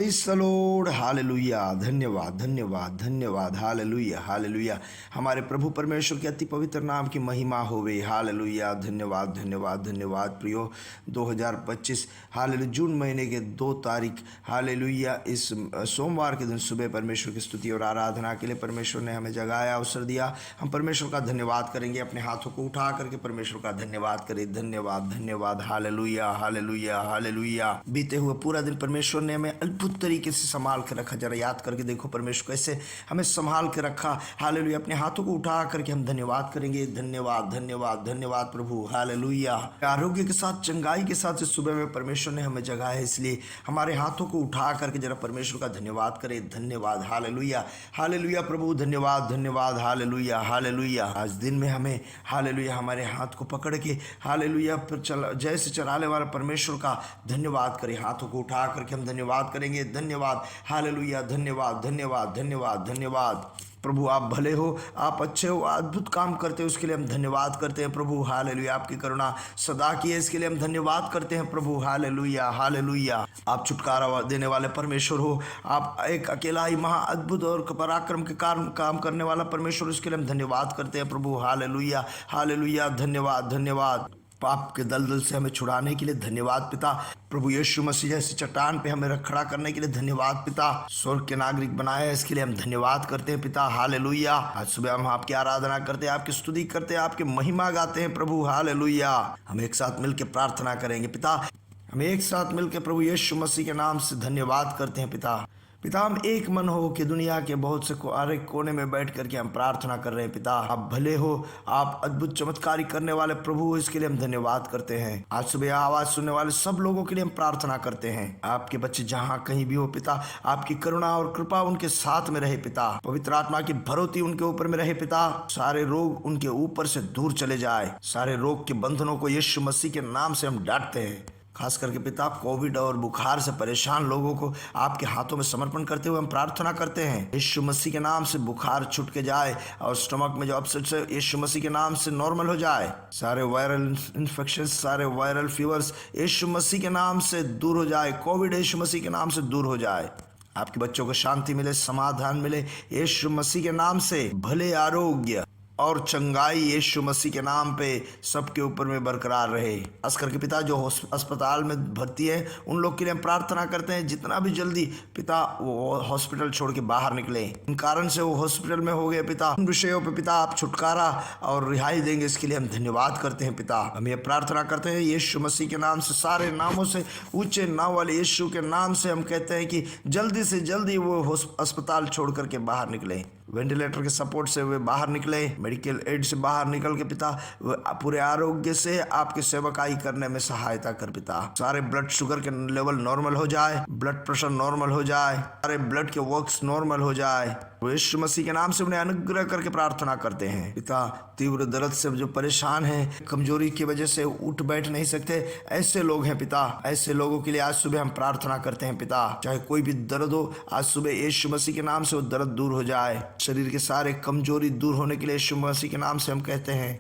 Praise the Lord, hallelujah. धन्यवाद धन्यवाद धन्यवाद, हालेलुया हालेलुया। हमारे प्रभु परमेश्वर के अति पवित्र नाम की महिमा होवे, हालेलुया। धन्यवाद धन्यवाद धन्यवाद प्रियो। 2025 हालेलुया, जून महीने के 2 तारीख, हालेलुया, इस सोमवार के दिन सुबह परमेश्वर की स्तुति और आराधना के लिए परमेश्वर ने हमें जगाया, अवसर दिया। हम परमेश्वर का धन्यवाद करेंगे, अपने हाथों को उठा करके परमेश्वर का धन्यवाद करें। धन्यवाद धन्यवाद, हालेलुया हालेलुया हालेलुया। बीते हुए पूरा दिन परमेश्वर ने हमें अद्भुत तरीके से संभाल के रखा। जरा याद करके देखो परमेश्वर कैसे हमें संभाल के रखा। हालेलुया, अपने हाथों को उठा करके हम धन्यवाद करेंगे। धन्यवाद धन्यवाद धन्यवाद प्रभु, हालेलुया। आरोग्य के साथ, चंगाई के साथ इस सुबह में परमेश्वर ने हमें जगाया है, इसलिए हमारे हाथों को उठा करके जरा परमेश्वर का धन्यवाद करें। धन्यवाद, हालेलुया हालेलुया प्रभु, धन्यवाद धन्यवाद, हालेलुया हालेलुया। आज दिन में हमें, हालेलुया, हमारे हाथ को पकड़ के, हालेलुया, जैसे चलाने वाला परमेश्वर का धन्यवाद करें। हाथों को उठा करके हम धन्यवाद करेंगे। धन्यवाद, हालेलुया, धन्यवाद धन्यवाद धन्यवाद धन्यवाद प्रभु। आप भले हो, आप अच्छे हो, अद्भुत काम करते हो, उसके लिए हम धन्यवाद करते हैं प्रभु। हालेलुया, आपकी करुणा सदा की है, इसके लिए हम धन्यवाद करते हैं प्रभु। Hallelujah hallelujah. आप छुटकारा देने वाले परमेश्वर हो, आप एक अकेला ही महा अद्भुत और पराक्रम के काम करने वाला परमेश्वर, इसके लिए हम धन्यवाद करते हैं प्रभु। हालेलुया हालेलुया, धन्यवाद धन्यवाद। पाप के दलदल से हमें छुड़ाने के लिए धन्यवाद पिता। प्रभु यीशु मसीह जैसी चट्टान पे हमें खड़ा करने के लिए धन्यवाद पिता। स्वर्ग के नागरिक बनाया है, इसके लिए हम धन्यवाद करते हैं पिता। हालेलुया। आज सुबह हम आपकी आराधना करते हैं, आपकी स्तुति करते हैं, आपकी महिमा गाते हैं प्रभु। हालेलुया। हम एक साथ मिलकर प्रार्थना करेंगे पिता। हम एक साथ मिलकर प्रभु यीशु मसीह के नाम से धन्यवाद करते हैं पिता। पिता, हम एक मन हो कि दुनिया के बहुत से कोने में बैठ करके हम प्रार्थना कर रहे हैं पिता। आप भले हो, आप अद्भुत चमत्कारी करने वाले प्रभु हो, इसके लिए हम धन्यवाद करते हैं। आज सुबह आवाज सुनने वाले सब लोगों के लिए हम प्रार्थना करते हैं। आपके बच्चे जहाँ कहीं भी हो पिता, आपकी करुणा और कृपा उनके साथ में रहे पिता। पवित्र आत्मा की भरोती उनके ऊपर में रहे पिता। सारे रोग उनके ऊपर से दूर चले जाए। सारे रोग के बंधनों को यीशु मसीह के नाम से हम डांटते हैं। खास करके पिता, कोविड और बुखार से परेशान लोगों को आपके हाथों में समर्पण करते हुए हम प्रार्थना करते हैं। यीशु मसीह के नाम से बुखार छूट के जाए और स्टमक में जो अपसेट है, यीशु मसीह के नाम से नॉर्मल हो जाए। सारे वायरल इन्फेक्शन, सारे वायरल फीवर्स यीशु मसीह के नाम से दूर हो जाए। कोविड यीशु मसीह के नाम से दूर हो जाए। आपके बच्चों को शांति मिले, समाधान मिले यीशु मसीह के नाम से। भले आरोग्य और चंगाई यीशु मसीह के नाम पे सबके ऊपर में बरकरार रहे। खास करके पिता, जो अस्पताल में भर्ती है, उन लोग के लिए हम प्रार्थना करते हैं जितना भी जल्दी पिता वो हॉस्पिटल छोड़ के बाहर निकले। इन कारण से वो हॉस्पिटल में हो गए पिता, उन विषयों पे पिता आप छुटकारा और रिहाई देंगे, इसके लिए हम धन्यवाद करते हैं पिता। हम ये प्रार्थना करते हैं यीशु मसीह के नाम से। सारे नामों से ऊंचे नाम वाले यीशु के नाम से हम कहते हैं कि जल्दी से जल्दी वो अस्पताल छोड़ करके बाहर निकले। वेंटिलेटर के सपोर्ट से वे बाहर निकले, मेडिकल एड से बाहर निकल के पिता पूरे आरोग्य से आपकी सेवकाई करने में सहायता कर पिता। सारे ब्लड शुगर के लेवल नॉर्मल हो जाए, ब्लड प्रेशर नॉर्मल हो जाए, सारे ब्लड के वर्क्स नॉर्मल हो जाए। यीशु मसीह के नाम से उन्हें अनुग्रह करके प्रार्थना करते हैं पिता। तीव्र दर्द से जो परेशान हैं, कमजोरी की वजह से उठ बैठ नहीं सकते, ऐसे लोग हैं पिता। ऐसे लोगों के लिए आज सुबह हम प्रार्थना करते हैं पिता। चाहे कोई भी दर्द हो, आज सुबह यीशु मसीह के नाम से वो दर्द दूर हो जाए। शरीर के सारे कमजोरी दूर होने के लिए यीशु मसीह के नाम से हम कहते हैं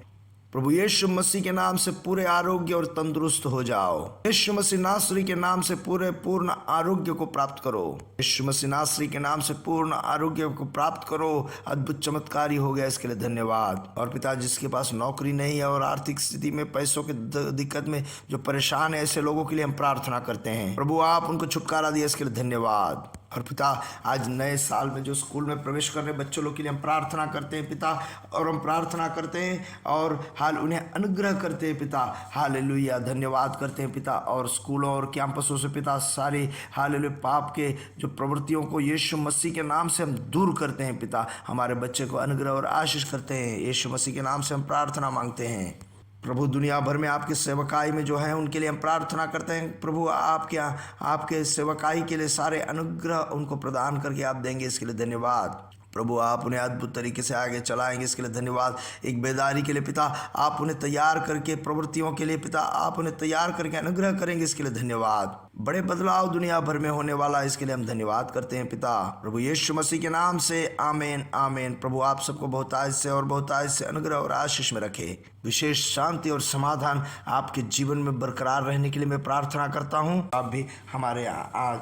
प्रभु यीशु मसीह के नाम से पूरे आरोग्य और तंदुरुस्त हो जाओ। यीशु मसीह नासरी के नाम से पूर्ण आरोग्य को प्राप्त करो। यीशु मसीह नासरी के नाम से पूर्ण आरोग्य को प्राप्त करो। अद्भुत चमत्कारी हो गया, इसके लिए धन्यवाद। और पिता, जिसके पास नौकरी नहीं है और आर्थिक स्थिति में पैसों की दिक्कत में जो परेशान है, ऐसे लोगों के लिए हम प्रार्थना करते हैं प्रभु, आप उनको छुटकारा दिया, इसके लिए धन्यवाद। और पिता, आज नए साल में जो स्कूल में प्रवेश कर रहे बच्चों लोग के लिए हम प्रार्थना करते हैं पिता। और हम प्रार्थना करते हैं और उन्हें अनुग्रह करते हैं पिता। हालेलुया, धन्यवाद करते हैं पिता। और स्कूलों और कैंपसों से पिता सारे हालेलुया पाप के जो प्रवृत्तियों को यीशु मसीह के नाम से हम दूर करते हैं पिता। हमारे बच्चे को अनुग्रह और आशीष करते हैं, यीशु मसीह के नाम से हम प्रार्थना मांगते हैं प्रभु। दुनिया भर में आपके सेवकाई में जो है, उनके लिए हम प्रार्थना करते हैं प्रभु। आपके सेवकाई के लिए सारे अनुग्रह उनको प्रदान करके आप देंगे, इसके लिए धन्यवाद प्रभु। आप उन्हें अद्भुत तरीके से आगे चलाएंगे, इसके लिए धन्यवाद। एक बेदारी के लिए पिता, आप उन्हें तैयार करके, प्रवृत्तियों के लिए पिता आप उन्हें तैयार करके अनुग्रह करेंगे, इसके लिए धन्यवाद। बड़े बदलाव दुनिया भर में होने वाला, इसके लिए हम धन्यवाद करते हैं पिता, प्रभु यीशु मसीह के नाम से आमीन आमीन। प्रभु आप सबको बहुतायत से और बहुतायत से अनुग्रह और आशीष में रखे। विशेष शांति और समाधान आपके जीवन में बरकरार रहने के लिए मैं प्रार्थना करता हूँ। आप भी हमारे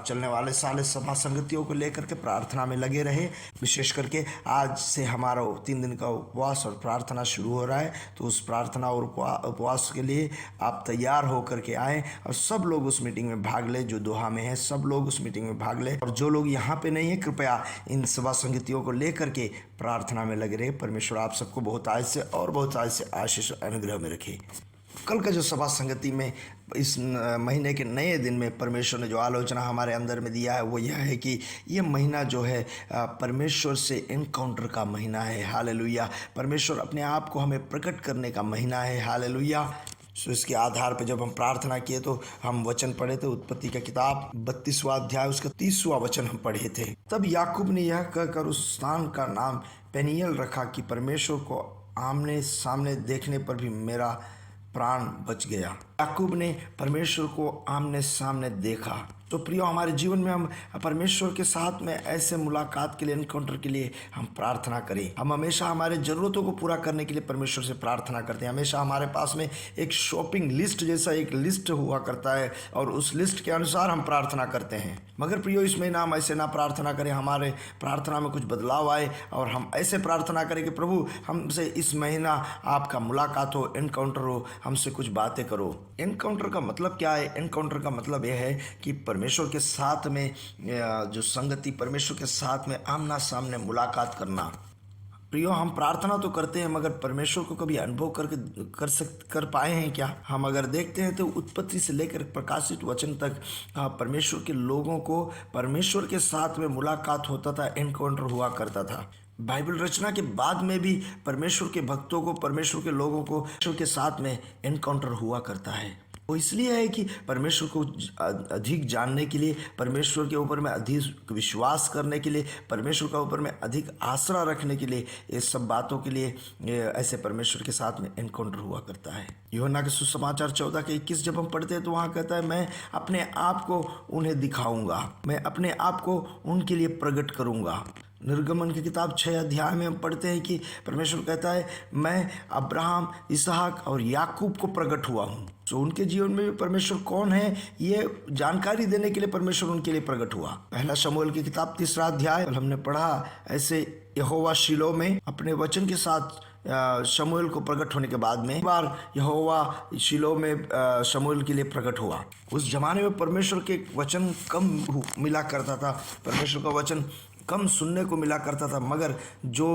चलने वाले साले सभा संगतियों को लेकर के प्रार्थना में लगे रहे। विशेष करके आज से हमारा 3 दिन का उपवास और प्रार्थना शुरू हो रहा है, तो उस प्रार्थना और उपवास के लिए आप तैयार होकर के आएँ और सब लोग उस मीटिंग में भाग ले। जो दोहा में है सब लोग उस मीटिंग में भाग ले, और जो लोग यहाँ पे नहीं है कृपया इन सभा संगतियों को लेकर के प्रार्थना में लगे रहे। परमेश्वर आप सबको बहुतायत से और बहुतायत से आशीष अनुग्रह में रखे। कल का जो सभा संगति में इस महीने के नए दिन में परमेश्वर ने जो आलोचना हमारे अंदर में दिया है वो यह है कि ये महीना जो है परमेश्वर से एनकाउंटर का महीना है। हालेलुया। परमेश्वर अपने आप को हमें प्रकट करने का महीना है। हालेलुया। सो इसके आधार पर जब हम प्रार्थना किए तो हम वचन पढ़े थे, उत्पत्ति का किताब 32वां अध्याय उसका 30वां वचन हम पढ़े थे। तब याकूब ने यह कहकर उस स्थान का नाम पेनियल रखा कि परमेश्वर को आमने सामने देखने पर भी मेरा प्राण बच गया। याकूब ने परमेश्वर को आमने सामने देखा। तो प्रियो, हमारे जीवन में हम परमेश्वर के साथ में ऐसे मुलाकात के लिए, एनकाउंटर के लिए हम प्रार्थना करें। हम हमेशा हमारे ज़रूरतों को पूरा करने के लिए परमेश्वर से प्रार्थना करते हैं। हमेशा हमारे पास में एक शॉपिंग लिस्ट जैसा एक लिस्ट हुआ करता है और उस लिस्ट के अनुसार हम प्रार्थना करते हैं। मगर प्रियो, इस महीना हम ऐसे ना प्रार्थना करें, हमारे प्रार्थना में कुछ बदलाव आए और हम ऐसे प्रार्थना करें कि प्रभु हमसे इस महीना आपका मुलाकात हो, एनकाउंटर हो, हमसे कुछ बातें करो। एनकाउंटर का मतलब क्या है? एनकाउंटर का मतलब यह है कि परमेश्वर के साथ में जो संगति, परमेश्वर के साथ में आमना सामने मुलाकात करना। प्रियो, हम प्रार्थना तो करते हैं मगर परमेश्वर को कभी अनुभव कर पाए हैं क्या? हम अगर देखते हैं तो उत्पत्ति से लेकर प्रकाशित वचन तक परमेश्वर के लोगों को परमेश्वर के साथ में मुलाकात होता था, एनकाउंटर हुआ करता था। बाइबल रचना के बाद में भी परमेश्वर के भक्तों को, परमेश्वर के लोगों को परमेश्वर के साथ में एनकाउंटर हुआ करता है। वो इसलिए है कि परमेश्वर को अधिक जानने के लिए, परमेश्वर के ऊपर में अधिक विश्वास करने के लिए, परमेश्वर के ऊपर में अधिक आसरा रखने के लिए, ये सब बातों के लिए ऐसे परमेश्वर के साथ में एनकाउंटर हुआ करता है। यूहन्ना के सुसमाचार 14:21 जब हम पढ़ते हैं तो वहाँ कहता है, मैं अपने आप को उन्हें दिखाऊंगा, मैं अपने आप को उनके लिए प्रकट करूँगा। निर्गमन की किताब 6 अध्याय में हम पढ़ते हैं कि परमेश्वर कहता है, मैं अब्राहम, इसहाक और याकूब को प्रकट हुआ हूँ। तो उनके जीवन में भी परमेश्वर कौन है ये जानकारी देने के लिए परमेश्वर उनके लिए प्रकट हुआ। पहला शमूएल की किताब 3 अध्याय हमने पढ़ा, ऐसे यहोवा शीलो में अपने वचन के साथ शमूएल को प्रकट होने के बाद में एक बार यहोवा शीलो में शमूएल के लिए प्रकट हुआ। उस जमाने में परमेश्वर के वचन कम मिला करता था, परमेश्वर का वचन कम सुनने को मिला करता था, मगर जो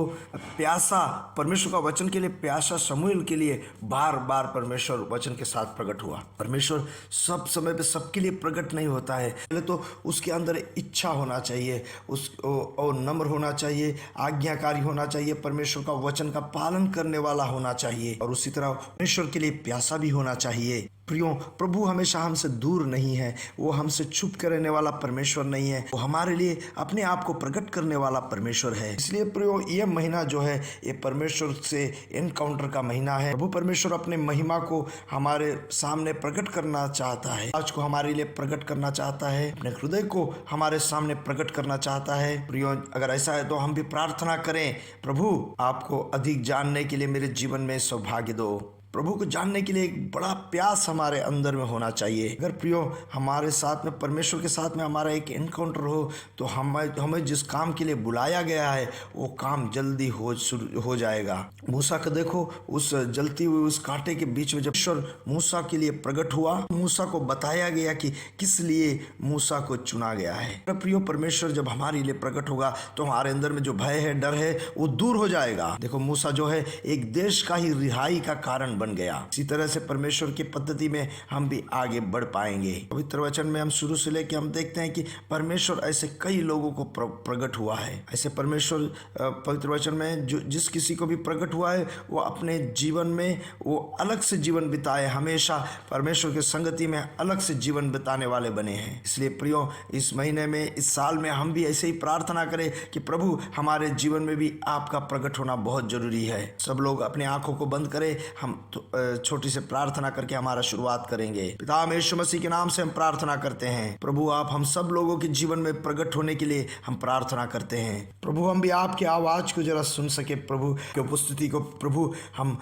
प्यासा परमेश्वर का वचन के लिए प्यासा शमूएल के लिए बार बार परमेश्वर वचन के साथ प्रकट हुआ। परमेश्वर सब समय पे सबके लिए प्रकट नहीं होता है। पहले तो उसके अंदर इच्छा होना चाहिए, और नम्र होना चाहिए, आज्ञाकारी होना चाहिए, परमेश्वर का वचन का पालन करने वाला होना चाहिए, और उसी तरह परमेश्वर के लिए प्यासा भी होना चाहिए। प्रियो, प्रभु हमेशा हमसे दूर नहीं है, वो हमसे छुप कर रहने वाला परमेश्वर नहीं है, वो हमारे लिए अपने आप को प्रकट करने वाला परमेश्वर है। इसलिए प्रियो, ये महीना जो है ये परमेश्वर से एनकाउंटर का महीना है। प्रभु परमेश्वर अपने महिमा को हमारे सामने प्रकट करना चाहता है, आज को हमारे लिए प्रकट करना चाहता है, अपने हृदय को हमारे सामने प्रकट करना चाहता है। प्रियो, अगर ऐसा है तो हम भी प्रार्थना करें, प्रभु आपको अधिक जानने के लिए मेरे जीवन में सौभाग्य दो। प्रभु को जानने के लिए एक बड़ा प्यास हमारे अंदर में होना चाहिए। अगर प्रियो हमारे साथ में, परमेश्वर के साथ में हमारा एक एनकाउंटर हो तो हमें जिस काम के लिए बुलाया गया है वो काम जल्दी हो जाएगा। मूसा को देखो, उस जलती हुई उस कांटे के बीच में जब ईश्वर मूसा के लिए प्रकट हुआ, मूसा को बताया गया कि किस लिए मूसा को चुना गया है। प्रियो, परमेश्वर जब हमारे लिए प्रकट होगा तो हमारे अंदर में जो भय है, डर है, वो दूर हो जाएगा। देखो, मूसा जो है एक देश का ही रिहाई का कारण बन गया। इसी तरह से परमेश्वर की पद्धति में हम भी आगे बढ़ पाएंगे। पवित्र वचन में हम शुरू से लेकर हम देखते हैं कि परमेश्वर ऐसे कई लोगों को प्रकट हुआ है। ऐसे परमेश्वर पवित्र वचन में जो जिस किसी को भी प्रकट हुआ है वो अपने जीवन में वो अलग से जीवन बिताए, हमेशा परमेश्वर की संगति में अलग से जीवन बिताने वाले बने हैं। इसलिए प्रियो, इस महीने में, इस साल में हम भी ऐसे ही प्रार्थना करें कि प्रभु हमारे जीवन में भी आपका प्रकट होना बहुत जरूरी है। सब लोग अपने आंखों को बंद करें, हम छोटी से प्रार्थना करके हमारा शुरुआत करेंगे। पिता हम यीशु मसीह के नाम से हम प्रार्थना करते हैं प्रभु, आप हम सब लोगों के जीवन में प्रकट होने के लिए हम प्रार्थना करते हैं प्रभु। हम भी आपकी आवाज को जरा सुन सके प्रभु, की उपस्थिति को प्रभु हम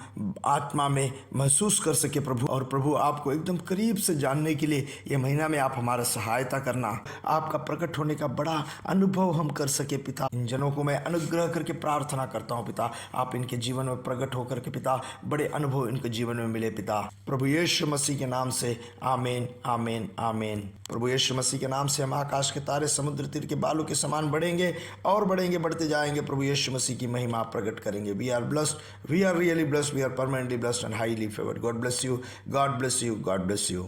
आत्मा में महसूस कर सके प्रभु, और प्रभु आपको एकदम करीब से जानने के लिए ये महीना में आप हमारा सहायता करना, आपका प्रकट होने का बड़ा अनुभव हम कर सके पिता। इन जनों को मैं अनुग्रह करके प्रार्थना करता हूँ पिता, आप इनके जीवन में प्रकट होकर के पिता बड़े अनुभव इनके जीवन में मिले पिता, प्रभु यीशु मसीह के नाम से आमीन आमीन आमीन। प्रभु यीशु मसीह के नाम से हम आकाश के तारे समुद्र तीर के बालू के समान बढ़ेंगे और बढ़ेंगे, बढ़ते जाएंगे। प्रभु यीशु मसीह की महिमा प्रकट करेंगे। We are blessed, we are really blessed, we are permanently blessed and highly favoured. God bless you, God bless you, God bless you.